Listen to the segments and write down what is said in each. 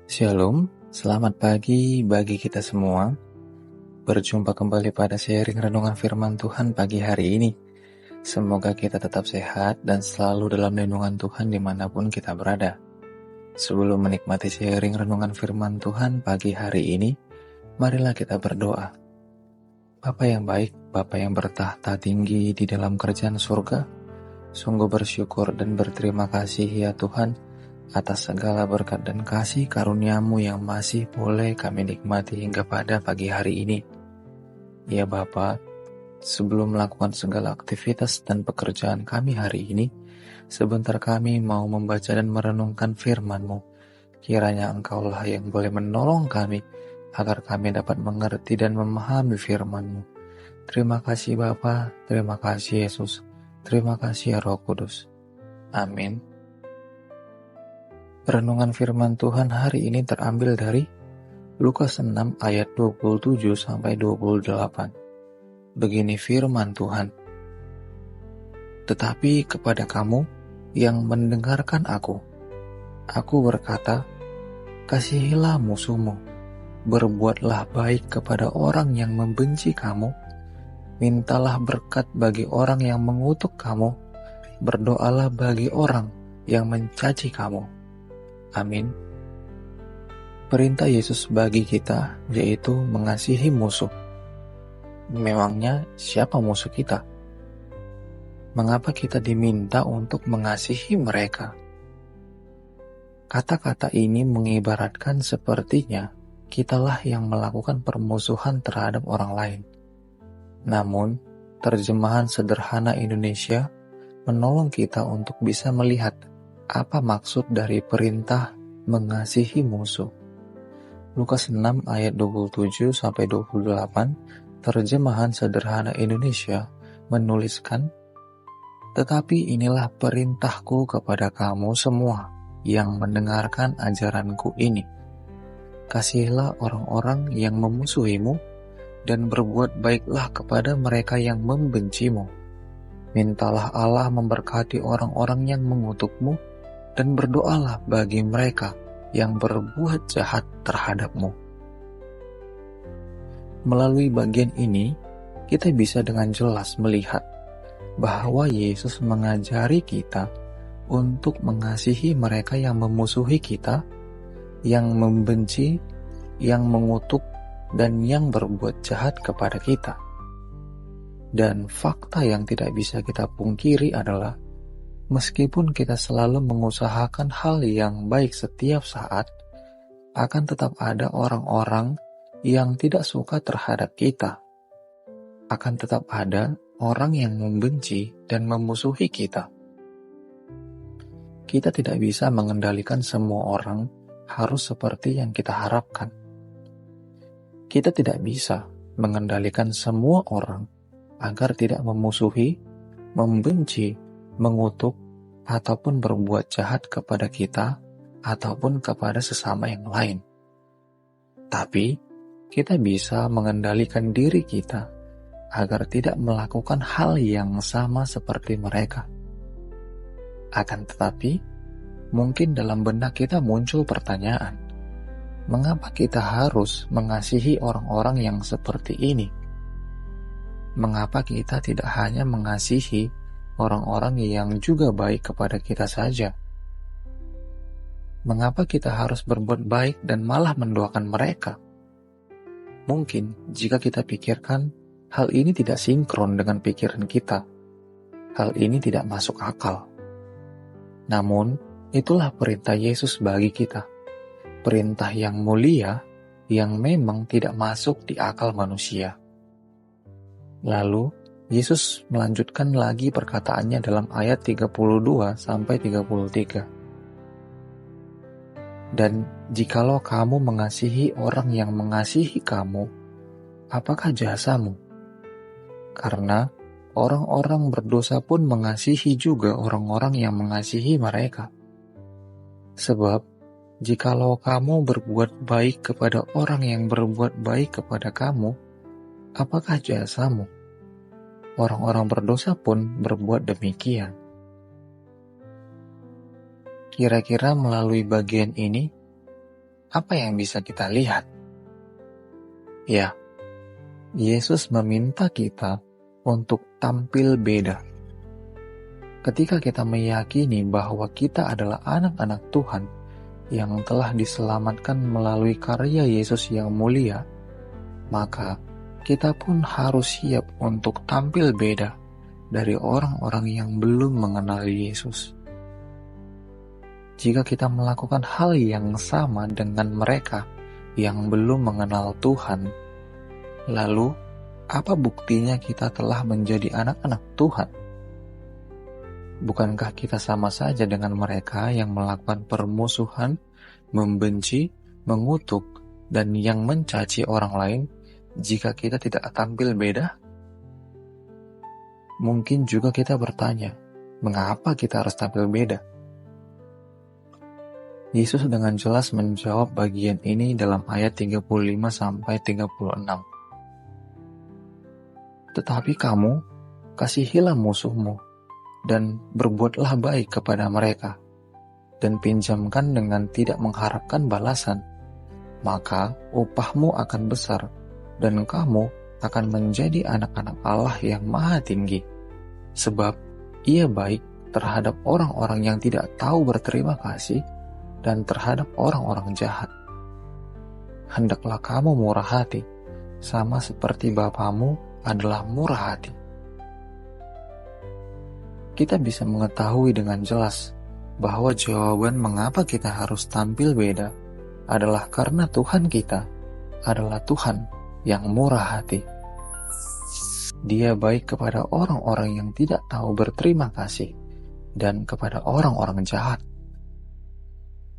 Shalom, selamat pagi bagi kita semua. Berjumpa kembali pada sharing renungan firman Tuhan pagi hari ini. Semoga kita tetap sehat dan selalu dalam lindungan Tuhan dimanapun kita berada. Sebelum menikmati sharing renungan firman Tuhan pagi hari ini, marilah kita berdoa. Bapa yang baik, Bapa yang bertahta tinggi di dalam kerajaan surga, sungguh bersyukur dan berterima kasih ya Tuhan, atas segala berkat dan kasih karunia-Mu yang masih boleh kami nikmati hingga pada pagi hari ini. Ya Bapa, sebelum melakukan segala aktivitas dan pekerjaan kami hari ini, sebentar kami mau membaca dan merenungkan firman-Mu. Kiranya Engkaulah yang boleh menolong kami, agar kami dapat mengerti dan memahami firman-Mu. Terima kasih Bapa, terima kasih Yesus, terima kasih ya Roh Kudus. Amin. Renungan firman Tuhan hari ini terambil dari Lukas 6 ayat 27-28. Begini firman Tuhan. Tetapi kepada kamu yang mendengarkan aku berkata, kasihilah musuhmu, berbuatlah baik kepada orang yang membenci kamu, mintalah berkat bagi orang yang mengutuk kamu, berdoalah bagi orang yang mencaci kamu. Amin. Perintah Yesus bagi kita yaitu mengasihi musuh. Memangnya siapa musuh kita? Mengapa kita diminta untuk mengasihi mereka? Kata-kata ini mengibaratkan sepertinya kitalah yang melakukan permusuhan terhadap orang lain. Namun, terjemahan sederhana Indonesia menolong kita untuk bisa melihat apa maksud dari perintah mengasihi musuh. Lukas 6 ayat 27-28, terjemahan sederhana Indonesia menuliskan, tetapi inilah perintahku kepada kamu semua yang mendengarkan ajaranku ini. Kasihilah orang-orang yang memusuhimu dan berbuat baiklah kepada mereka yang membencimu. Mintalah Allah memberkati orang-orang yang mengutukmu dan berdoalah bagi mereka yang berbuat jahat terhadapmu. Melalui bagian ini, kita bisa dengan jelas melihat bahwa Yesus mengajari kita untuk mengasihi mereka yang memusuhi kita, yang membenci, yang mengutuk, dan yang berbuat jahat kepada kita. Dan fakta yang tidak bisa kita pungkiri adalah meskipun kita selalu mengusahakan hal yang baik setiap saat, akan tetap ada orang-orang yang tidak suka terhadap kita. Akan tetap ada orang yang membenci dan memusuhi kita. Kita tidak bisa mengendalikan semua orang harus seperti yang kita harapkan. Kita tidak bisa mengendalikan semua orang agar tidak memusuhi, membenci, mengutuk, ataupun berbuat jahat kepada kita ataupun kepada sesama yang lain. Tapi, kita bisa mengendalikan diri kita agar tidak melakukan hal yang sama seperti mereka. Akan tetapi, mungkin dalam benak kita muncul pertanyaan, mengapa kita harus mengasihi orang-orang yang seperti ini? Mengapa kita tidak hanya mengasihi orang-orang yang juga baik kepada kita saja? Mengapa kita harus berbuat baik dan malah mendoakan mereka? Mungkin jika kita pikirkan, hal ini tidak sinkron dengan pikiran kita. Hal ini tidak masuk akal. Namun, itulah perintah Yesus bagi kita. Perintah yang mulia yang memang tidak masuk di akal manusia. Lalu, Yesus melanjutkan lagi perkataannya dalam ayat 32-33. Dan jikalau kamu mengasihi orang yang mengasihi kamu, apakah jasamu? Karena orang-orang berdosa pun mengasihi juga orang-orang yang mengasihi mereka. Sebab, jikalau kamu berbuat baik kepada orang yang berbuat baik kepada kamu, apakah jasamu? Orang-orang berdosa pun berbuat demikian. Kira-kira melalui bagian ini, apa yang bisa kita lihat? Ya, Yesus meminta kita untuk tampil beda. Ketika kita meyakini bahwa kita adalah anak-anak Tuhan yang telah diselamatkan melalui karya Yesus yang mulia, maka kita pun harus siap untuk tampil beda dari orang-orang yang belum mengenal Yesus. Jika kita melakukan hal yang sama dengan mereka yang belum mengenal Tuhan, lalu apa buktinya kita telah menjadi anak-anak Tuhan? Bukankah kita sama saja dengan mereka yang melakukan permusuhan, membenci, mengutuk, dan yang mencaci orang lain jika kita tidak tampil beda? Mungkin juga kita bertanya, mengapa kita harus tampil beda? Yesus dengan jelas menjawab bagian ini dalam ayat 35-36. Tetapi kamu, kasihilah musuhmu, dan berbuatlah baik kepada mereka, dan pinjamkan dengan tidak mengharapkan balasan, maka upahmu akan besar, dan kamu akan menjadi anak-anak Allah yang Maha Tinggi, sebab Ia baik terhadap orang-orang yang tidak tahu berterima kasih dan terhadap orang-orang jahat. Hendaklah kamu murah hati, sama seperti Bapamu adalah murah hati. Kita bisa mengetahui dengan jelas bahwa jawaban mengapa kita harus tampil beda adalah karena Tuhan kita adalah Tuhan yang murah hati. Dia baik kepada orang-orang yang tidak tahu berterima kasih dan kepada orang-orang jahat.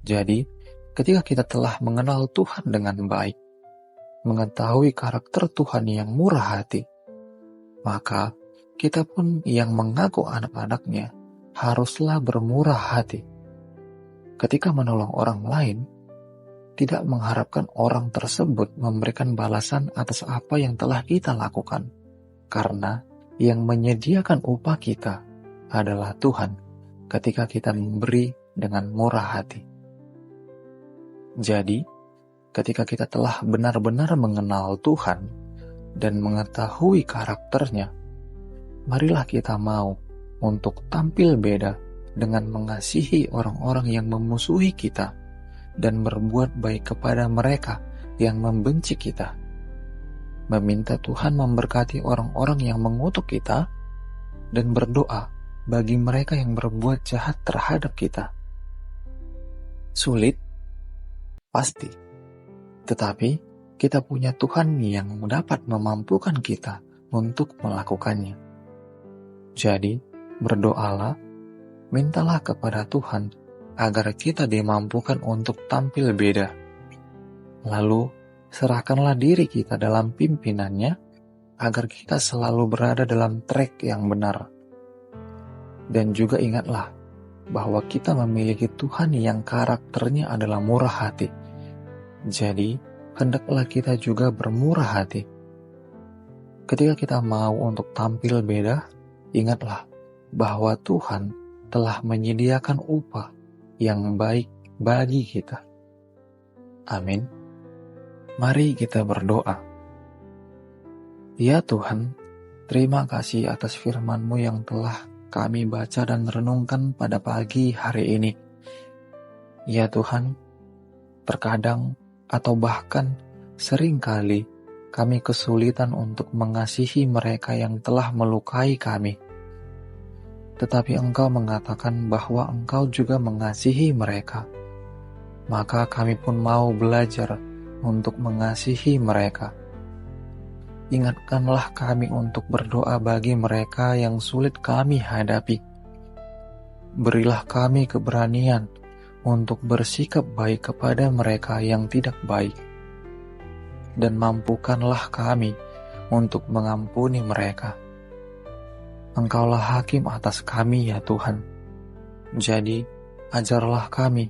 Jadi, ketika kita telah mengenal Tuhan dengan baik, mengetahui karakter Tuhan yang murah hati, maka kita pun yang mengaku anak-anaknya haruslah bermurah hati. Ketika menolong orang lain, tidak mengharapkan orang tersebut memberikan balasan atas apa yang telah kita lakukan, karena yang menyediakan upah kita adalah Tuhan ketika kita memberi dengan murah hati. Jadi, ketika kita telah benar-benar mengenal Tuhan dan mengetahui karakternya, marilah kita mau untuk tampil beda dengan mengasihi orang-orang yang memusuhi kita dan berbuat baik kepada mereka yang membenci kita. Meminta Tuhan memberkati orang-orang yang mengutuk kita dan berdoa bagi mereka yang berbuat jahat terhadap kita. Sulit? Pasti. Tetapi kita punya Tuhan yang dapat memampukan kita untuk melakukannya. Jadi, berdoalah, mintalah kepada Tuhan agar kita dimampukan untuk tampil beda. Lalu, serahkanlah diri kita dalam pimpinannya agar kita selalu berada dalam track yang benar. Dan juga ingatlah bahwa kita memiliki Tuhan yang karakternya adalah murah hati. Jadi, hendaklah kita juga bermurah hati. Ketika kita mau untuk tampil beda, ingatlah bahwa Tuhan telah menyediakan upah yang baik bagi kita. Amin. Mari kita berdoa. Ya Tuhan, terima kasih atas firman-Mu yang telah kami baca dan renungkan pada pagi hari ini. Ya Tuhan, terkadang atau bahkan seringkali kami kesulitan untuk mengasihi mereka yang telah melukai kami. Tetapi Engkau mengatakan bahwa Engkau juga mengasihi mereka. Maka kami pun mau belajar untuk mengasihi mereka. Ingatkanlah kami untuk berdoa bagi mereka yang sulit kami hadapi. Berilah kami keberanian untuk bersikap baik kepada mereka yang tidak baik. Dan mampukanlah kami untuk mengampuni mereka. Engkaulah hakim atas kami ya Tuhan. Jadi, ajarlah kami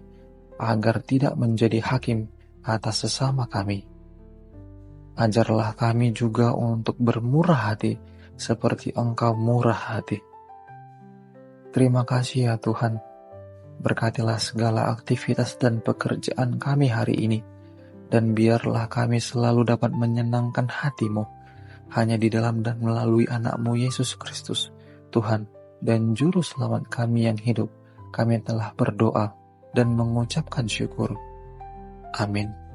agar tidak menjadi hakim atas sesama kami. Ajarlah kami juga untuk bermurah hati seperti Engkau murah hati. Terima kasih ya Tuhan. Berkatilah segala aktivitas dan pekerjaan kami hari ini, dan biarlah kami selalu dapat menyenangkan hati-Mu, hanya di dalam dan melalui anak-Mu Yesus Kristus, Tuhan dan Juru Selamat kami yang hidup. Kami telah berdoa dan mengucapkan syukur. Amin.